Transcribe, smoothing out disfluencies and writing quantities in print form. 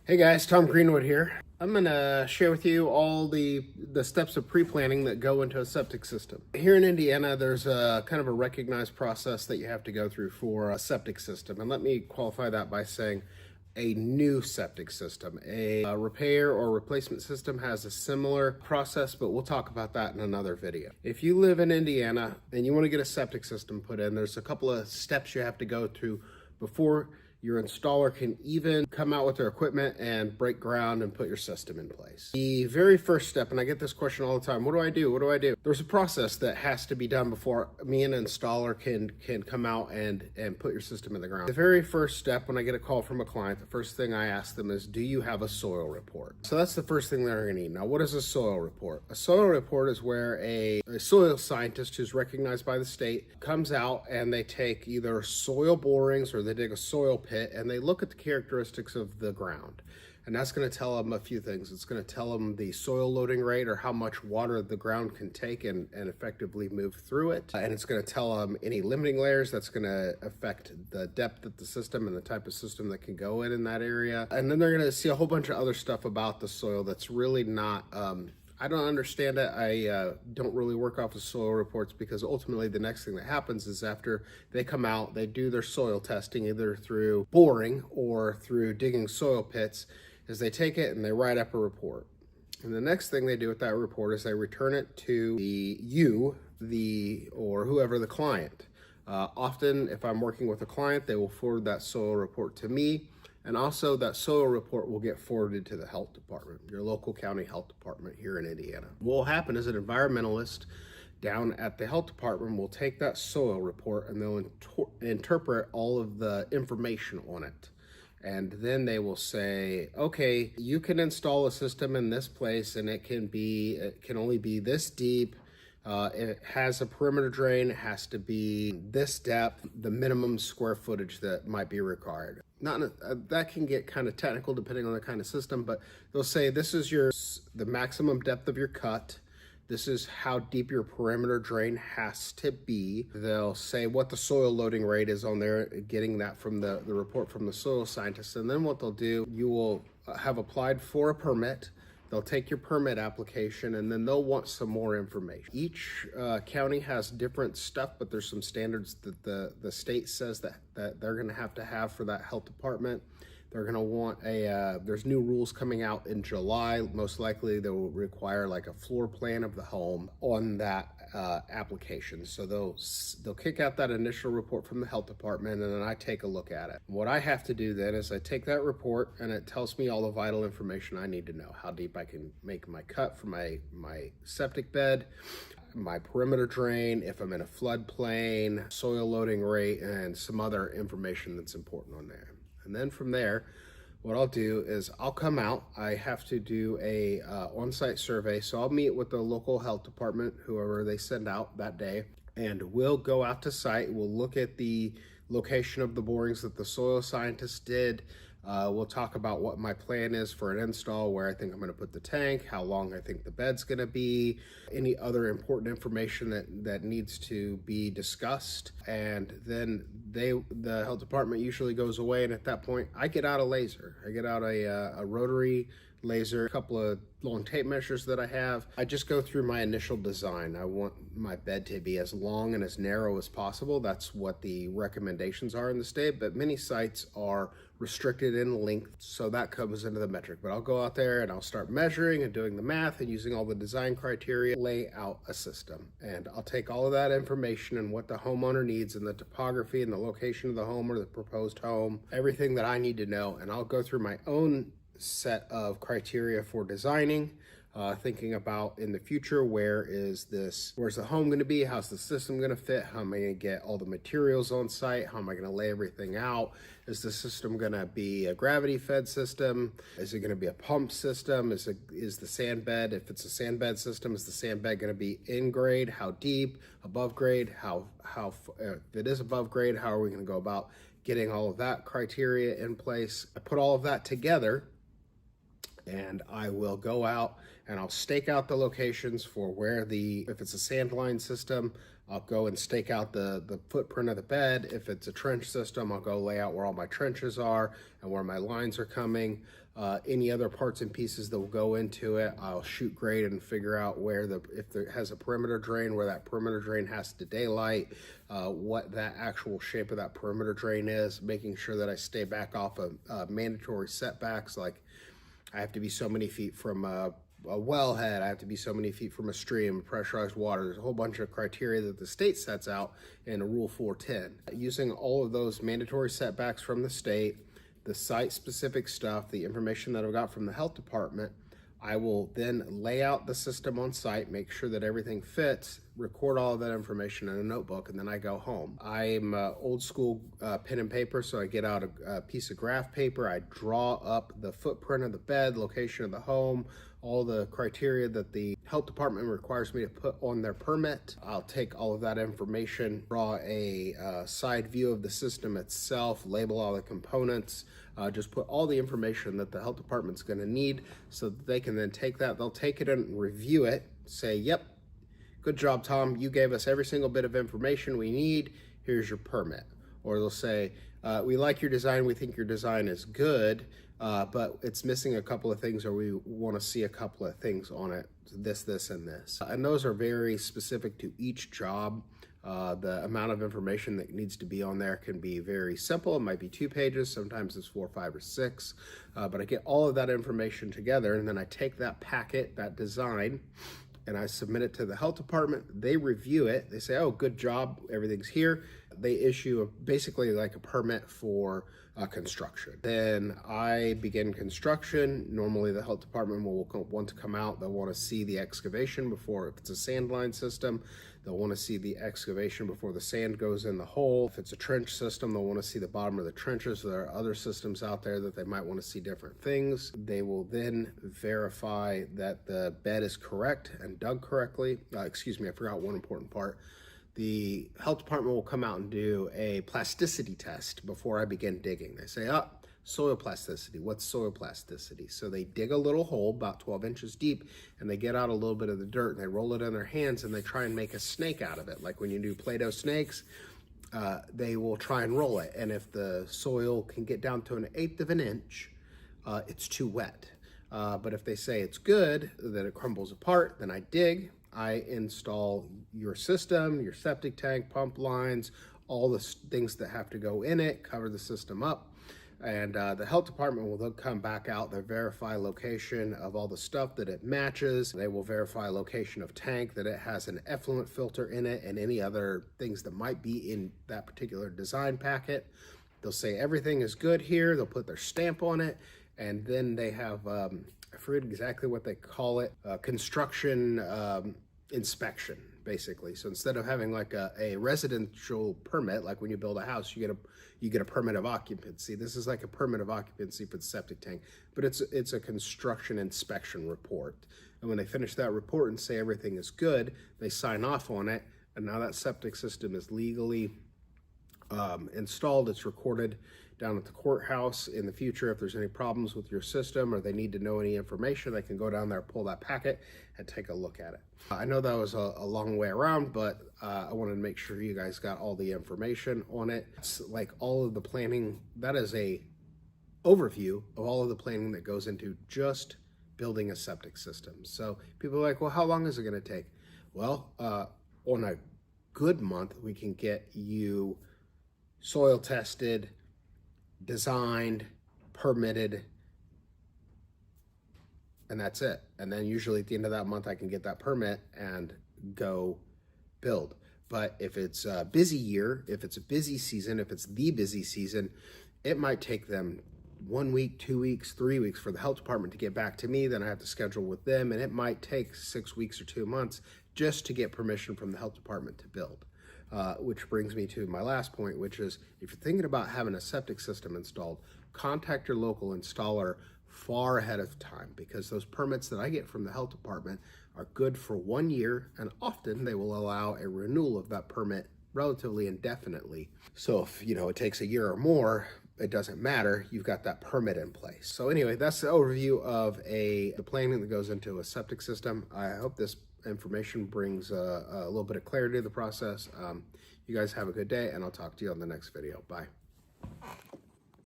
Hey guys, Tom Greenwood here. I'm gonna share with you all the steps of pre-planning that go into a septic system. Here in Indiana, there's a kind of a recognized process that you have to go through for a septic system. And let me qualify that by saying a new septic system. A repair or replacement system has a similar process, but we'll talk about that in another video. If you live in Indiana and you want to get a septic system put in, there's a couple of steps you have to go through before your installer can even come out with their equipment and break ground and put your system in place. The very first step, and I get this question all the time, what do I do? What do I do? There's a process that has to be done before me and an installer can come out and put your system in the ground. The very first step, when I get a call from a client, the first thing I ask them is, do you have a soil report? So that's the first thing they're gonna need. Now, what is a soil report? A soil report is where a soil scientist who's recognized by the state comes out and they take either soil borings or they dig a soil pit and they look at the characteristics of the ground. And that's going to tell them a few things. It's going to tell them the soil loading rate, or how much water the ground can take and effectively move through it. And it's going to tell them any limiting layers that's going to affect the depth of the system and the type of system that can go in that area. And then they're going to see a whole bunch of other stuff about the soil that's really not I don't understand it. I don't really work off of soil reports, because ultimately the next thing that happens is after they come out, they do their soil testing either through boring or through digging soil pits, is they take it and they write up a report. And the next thing they do with that report is they return it to or whoever the client. Often, if I'm working with a client, they will forward that soil report to me. And also that soil report will get forwarded to the health department, your local county health department here in Indiana. What will happen is an environmentalist down at the health department will take that soil report and they'll interpret all of the information on it. And then they will say, okay, you can install a system in this place and it can only be this deep. It has a perimeter drain, it has to be this depth, the minimum square footage that might be required. That can get kind of technical depending on the kind of system, but they'll say this is the maximum depth of your cut. This is how deep your perimeter drain has to be. They'll say what the soil loading rate is on there, getting that from the report from the soil scientist. And then what they'll do, you will have applied for a permit. They'll take your permit application and then they'll want some more information. Each county has different stuff, but there's some standards that the state says that they're gonna have to have for that health department. They're gonna want there's new rules coming out in July. Most likely they will require like a floor plan of the home on that application. So they'll kick out that initial report from the health department and then I take a look at it. What I have to do then is I take that report and it tells me all the vital information I need to know. How deep I can make my cut for my septic bed, my perimeter drain, if I'm in a floodplain, soil loading rate, and some other information that's important on there. And then from there, what I'll do is I'll come out. I have to do a on-site survey. So I'll meet with the local health department, whoever they send out that day, and we'll go out to site. We'll look at the location of the borings that the soil scientist did. We'll talk about what my plan is for an install, where I think I'm going to put the tank, how long I think the bed's going to be, any other important information that needs to be discussed. And then the health department usually goes away, and at that point I get out a laser. I get out a rotary laser, a couple of long tape measures that I have. I just go through my initial design. I want my bed to be as long and as narrow as possible. That's what the recommendations are in the state, but many sites are restricted in length, so that comes into the metric. But I'll go out there and I'll start measuring and doing the math and using all the design criteria, lay out a system. And I'll take all of that information and what the homeowner needs and the topography and the location of the home or the proposed home, everything that I need to know, and I'll go through my own set of criteria for designing, thinking about in the future, where's the home going to be, how's the system going to fit, how am I going to get all the materials on site, how am I going to lay everything out, is the system going to be a gravity fed system, is it going to be a pump system, is the sand bed, if it's a sand bed system, is the sand bed going to be in grade, how deep, above grade, how if it is above grade, how are we going to go about getting all of that criteria in place. I put all of that together and I will go out and I'll stake out the locations for where if it's a sand line system, I'll go and stake out the footprint of the bed. If it's a trench system, I'll go lay out where all my trenches are and where my lines are coming. Any other parts and pieces that will go into it, I'll shoot grade and figure out where if it has a perimeter drain, where that perimeter drain has to daylight, what that actual shape of that perimeter drain is, making sure that I stay back off of mandatory setbacks. Like I have to be so many feet from a wellhead, I have to be so many feet from a stream, pressurized water. There's a whole bunch of criteria that the state sets out in a Rule 410. Using all of those mandatory setbacks from the state, the site-specific stuff, the information that I've got from the health department, I will then lay out the system on site, make sure that everything fits, record all of that information in a notebook, and then I go home. I'm old school pen and paper, so I get out a piece of graph paper, I draw up the footprint of the bed, location of the home, all the criteria that the health department requires me to put on their permit. I'll take all of that information, draw a side view of the system itself, label all the components, just put all the information that the health department's gonna need so that they can then take that, they'll take it and review it, say, yep, good job, Tom, you gave us every single bit of information we need, here's your permit. Or they'll say, we like your design, we think your design is good, but it's missing a couple of things, or we want to see a couple of things on it, this, and this. And those are very specific to each job. The amount of information that needs to be on there can be very simple. It might be 2 pages, sometimes it's 4, 5, or 6. But I get all of that information together, and then I take that packet, that design, and I submit it to the health department. They review it. They say, oh, good job, everything's here. They issue basically like a permit for construction. Then I begin construction. Normally the health department will want to come out. They'll want to see the excavation before, if it's a sand line system, they'll want to see the excavation before the sand goes in the hole. If it's a trench system, they'll want to see the bottom of the trenches. So there are other systems out there that they might want to see different things. They will then verify that the bed is correct and dug correctly. Excuse me, I forgot one important part. The health department will come out and do a plasticity test before I begin digging. They say, soil plasticity. What's soil plasticity? So they dig a little hole about 12 inches deep, and they get out a little bit of the dirt, and they roll it in their hands, and they try and make a snake out of it. Like when you do Play-Doh snakes, they will try and roll it. And if the soil can get down to 1/8 of an inch, it's too wet. But if they say it's good, that it crumbles apart, then I dig. I install your system, your septic tank, pump lines, all the things that have to go in it, cover the system up. And the health department will then come back out, they'll verify location of all the stuff that it matches. They will verify location of tank, that it has an effluent filter in it, and any other things that might be in that particular design packet. They'll say everything is good here, they'll put their stamp on it, and then they have, I forget exactly what they call it, construction inspection, basically. So instead of having like a residential permit, like when you build a house, you get a permit of occupancy. This is like a permit of occupancy for the septic tank, but it's a construction inspection report. And when they finish that report and say everything is good, they sign off on it, and now that septic system is legally installed. It's recorded down at the courthouse. In the future, if there's any problems with your system or they need to know any information, they can go down there, pull that packet, and take a look at it. I know that was a long way around, but I wanted to make sure you guys got all the information on it. It's like all of the planning, that is a overview of all of the planning that goes into just building a septic system. So people are like, well, how long is it going to take? Well, on a good month, we can get you soil tested, designed, permitted, and that's it. And then usually at the end of that month, I can get that permit and go build. But if it's a busy year, if it's a busy season, if it's the busy season, it might take them 1 week, 2 weeks, 3 weeks for the health department to get back to me. Then I have to schedule with them, and it might take 6 weeks or 2 months just to get permission from the health department to build. Which brings me to my last point, which is if you're thinking about having a septic system installed, contact your local installer far ahead of time, because those permits that I get from the health department are good for 1 year, and often they will allow a renewal of that permit relatively indefinitely. So if it takes a year or more, it doesn't matter, you've got that permit in place. So anyway, that's the overview of the planning that goes into a septic system. I hope this information brings a little bit of clarity to the process. You guys have a good day, and I'll talk to you on the next video. Bye.